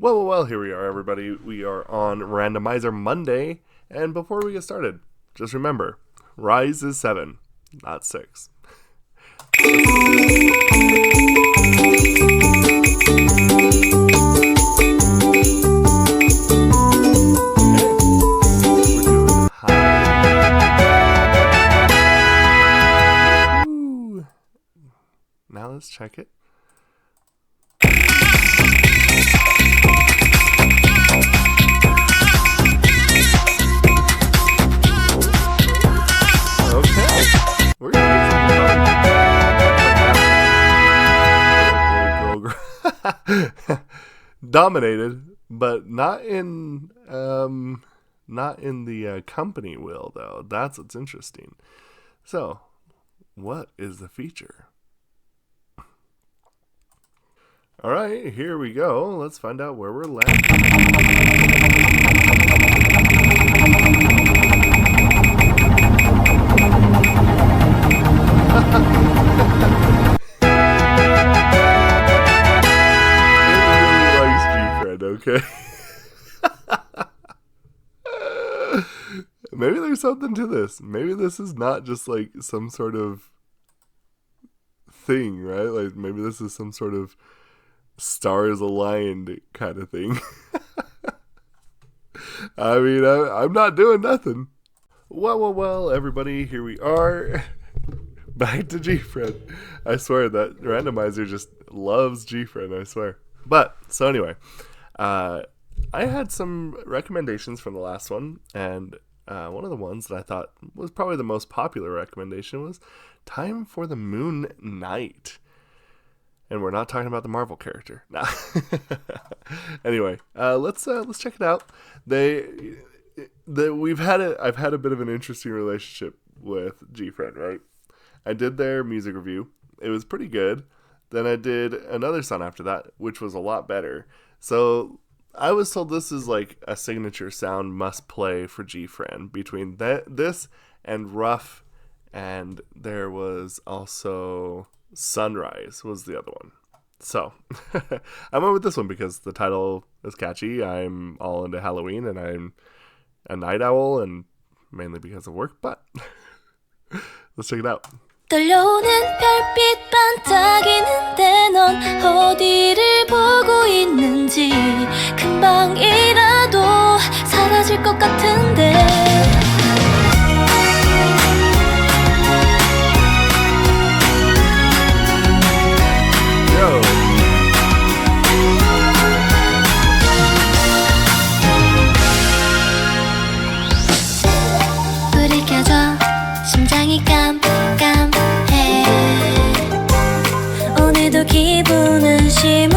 Well, here we are, everybody. We are on Randomizer Monday, and before we get started, just remember, Rise is 7, not 6. Now let's check it. Okay, we're gonna get something fun. Dominated, but not in the company wheel though. That's what's interesting. So, what is the feature? All right, here we go. Let's find out where we're landing. Gfriend, okay. Maybe there's something to this. Maybe this is not just like some sort of thing, right? Like maybe this is some sort of stars aligned kind of thing. I mean, I'm not doing nothing. Well, everybody, here we are. Back to Gfriend. I swear that Randomizer just loves Gfriend, I swear. But, so anyway, I had some recommendations from the last one, and one of the ones that I thought was probably the most popular recommendation was Time for the Moon Knight. And we're not talking about the Marvel character. Nah. Anyway, let's check it out. I've had a bit of an interesting relationship with Gfriend, right? I did their music review. It was pretty good. Then I did another song after that, which was a lot better. So I was told this is like a signature sound must play for Gfriend between this and Rough, and there was also Sunrise was the other one. So I went with this one because the title is catchy. I'm all into Halloween and I'm a night owl, and mainly because of work, but let's check it out. 떨려오는 별빛 반짝이는데 넌 어디를 보고 있는지 금방이라도 사라질 것 같은데 불이 켜져 심장이 깜깜해 오늘도 기분은 시무룩해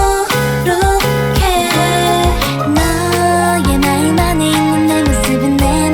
너의 마음 안에 있는 내 모습은 내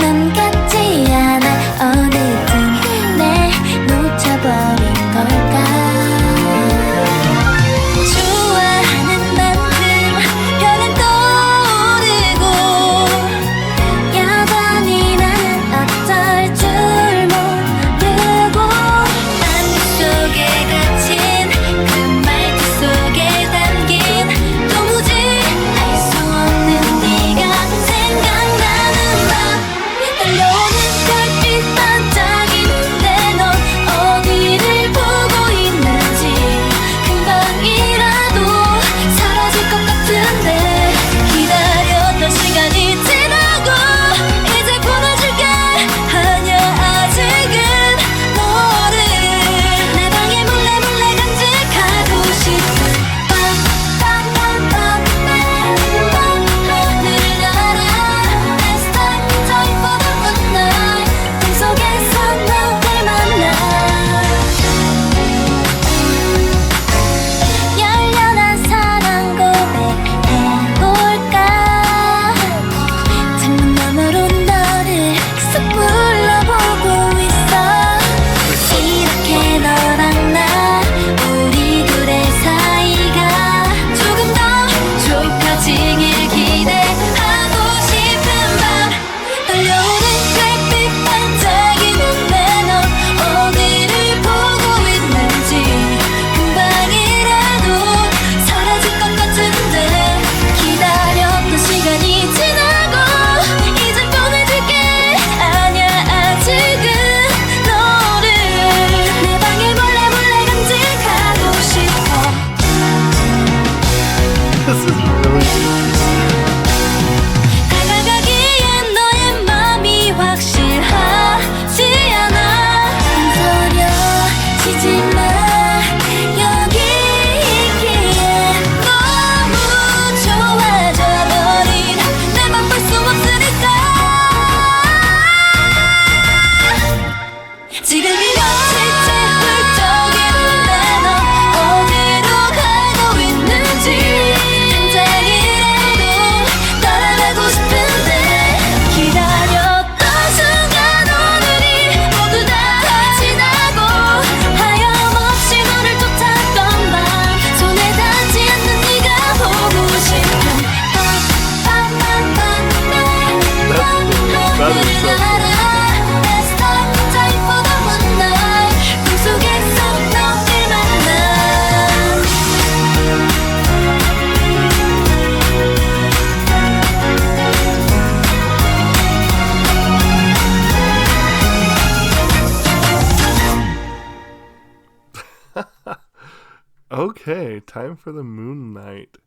Okay, time for the Moonlight.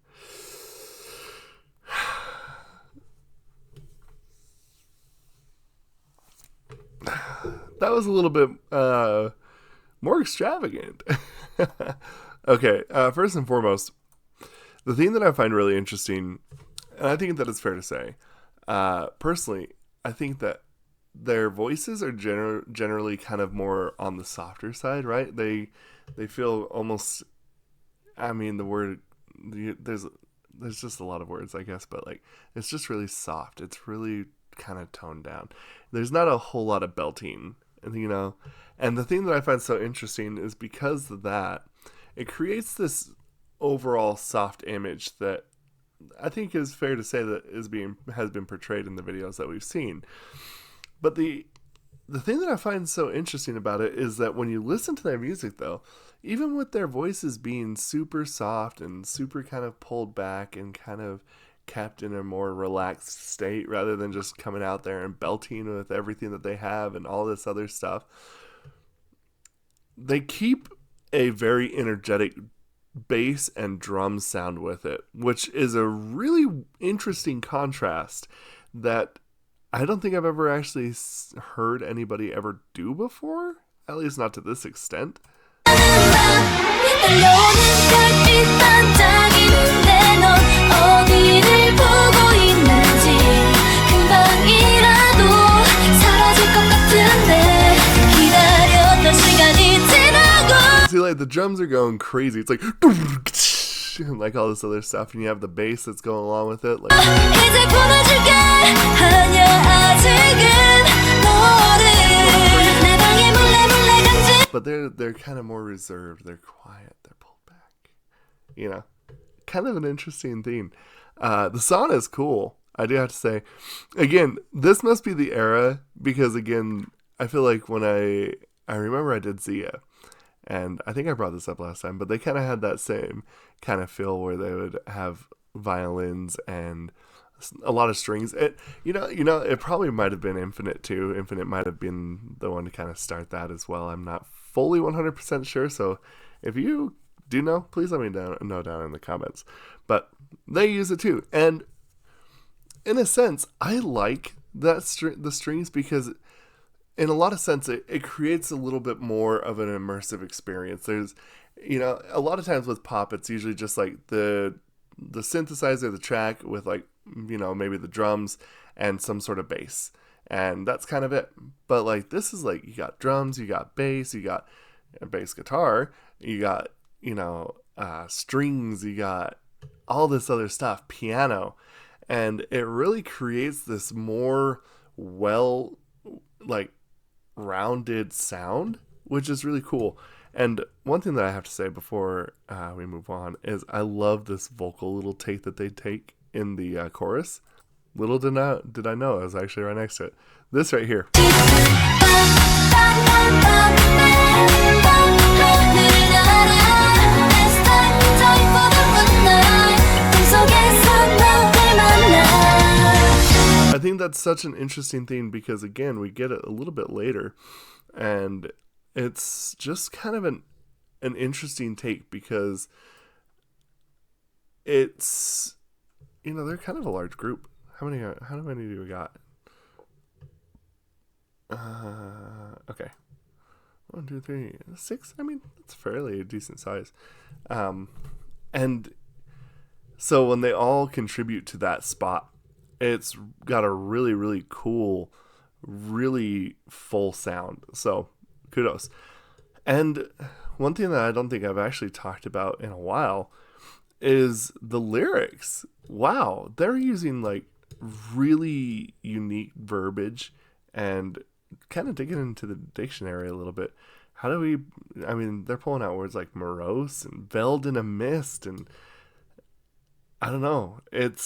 That was a little bit more extravagant. Okay, first and foremost, the thing that I find really interesting, and I think that it's fair to say, personally, I think that their voices are generally kind of more on the softer side, right? They feel almost, I mean, there's just a lot of words, I guess, but like it's just really soft. It's really kind of toned down. There's not a whole lot of belting, and the thing that I find so interesting is because of that, it creates this overall soft image that I think is fair to say that has been portrayed in the videos that we've seen. But the thing that I find so interesting about it is that when you listen to their music, though, even with their voices being super soft and super kind of pulled back and kind of kept in a more relaxed state rather than just coming out there and belting with everything that they have and all this other stuff, they keep a very energetic bass and drum sound with it, which is a really interesting contrast that I don't think I've ever actually heard anybody ever do before, at least not to this extent. See, like the drums are going crazy. It's like and like all this other stuff, and you have the bass that's going along with it. Like, but they're kind of more reserved. They're quiet. They're pulled back. Kind of an interesting theme. The song is cool, I do have to say. Again, this must be the era because again, I feel like when I remember I did Zia. And I think I brought this up last time, but they kind of had that same kind of feel where they would have violins and a lot of strings. It probably might have been Infinite too. Infinite might have been the one to kind of start that as well. I'm not fully 100% sure. So if you do know, please let me know down in the comments. But they use it too. And in a sense, I like the strings because in a lot of sense, it creates a little bit more of an immersive experience. There's, a lot of times with pop, it's usually just like the synthesizer, the track with like, maybe the drums and some sort of bass. And that's kind of it. But like, this is like, you got drums, you got bass, you got a bass guitar, you got, strings, you got all this other stuff, piano. And it really creates this more rounded sound, which is really cool. And one thing that I have to say before we move on is I love this vocal little take that they take in the chorus. Little did I know I was actually right next to it. This right here. I think that's such an interesting thing because, again, we get it a little bit later, and it's just kind of an interesting take because it's, they're kind of a large group. How many do we got? Okay. 1, 2, 3, 6. I mean, that's fairly a decent size. And so when they all contribute to that spot, it's got a really, really cool, really full sound. So kudos. And one thing that I don't think I've actually talked about in a while is the lyrics. Wow. They're using like really unique verbiage and kind of digging into the dictionary a little bit. They're pulling out words like morose and veiled in a mist. And I don't know. It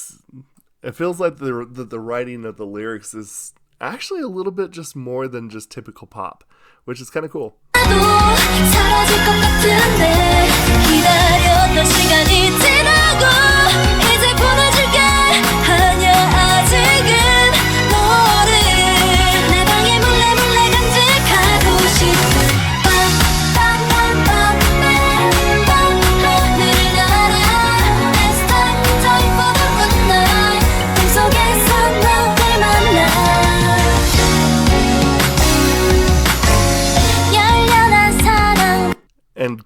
feels like the writing of the lyrics is actually a little bit just more than just typical pop, which is kind of cool.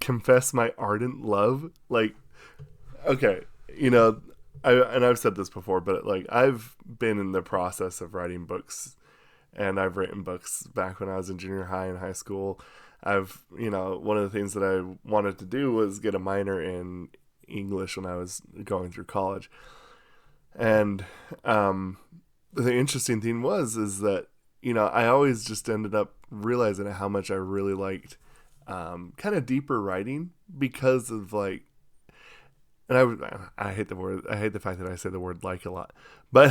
confess my ardent love. Like, okay, you know, I've said this before, but like I've been in the process of writing books, and I've written books back when I was in junior high and high school. One of the things that I wanted to do was get a minor in English when I was going through college. And the interesting thing is that, I always just ended up realizing how much I really liked kind of deeper writing because of like, and I hate the fact that I say the word like a lot, but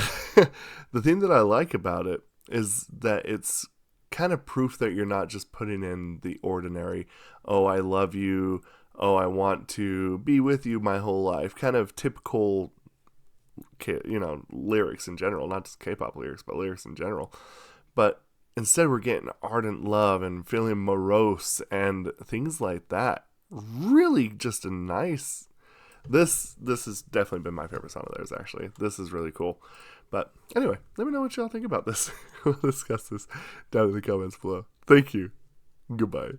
the thing that I like about it is that it's kind of proof that you're not just putting in the ordinary, oh, I love you, oh, I want to be with you my whole life, kind of typical, lyrics in general, not just K-pop lyrics, but lyrics in general. But instead we're getting ardent love and feeling morose and things like that. Really just a nice... This has definitely been my favorite song of theirs, actually. This is really cool. But anyway, let me know what y'all think about this. We'll discuss this down in the comments below. Thank you. Goodbye.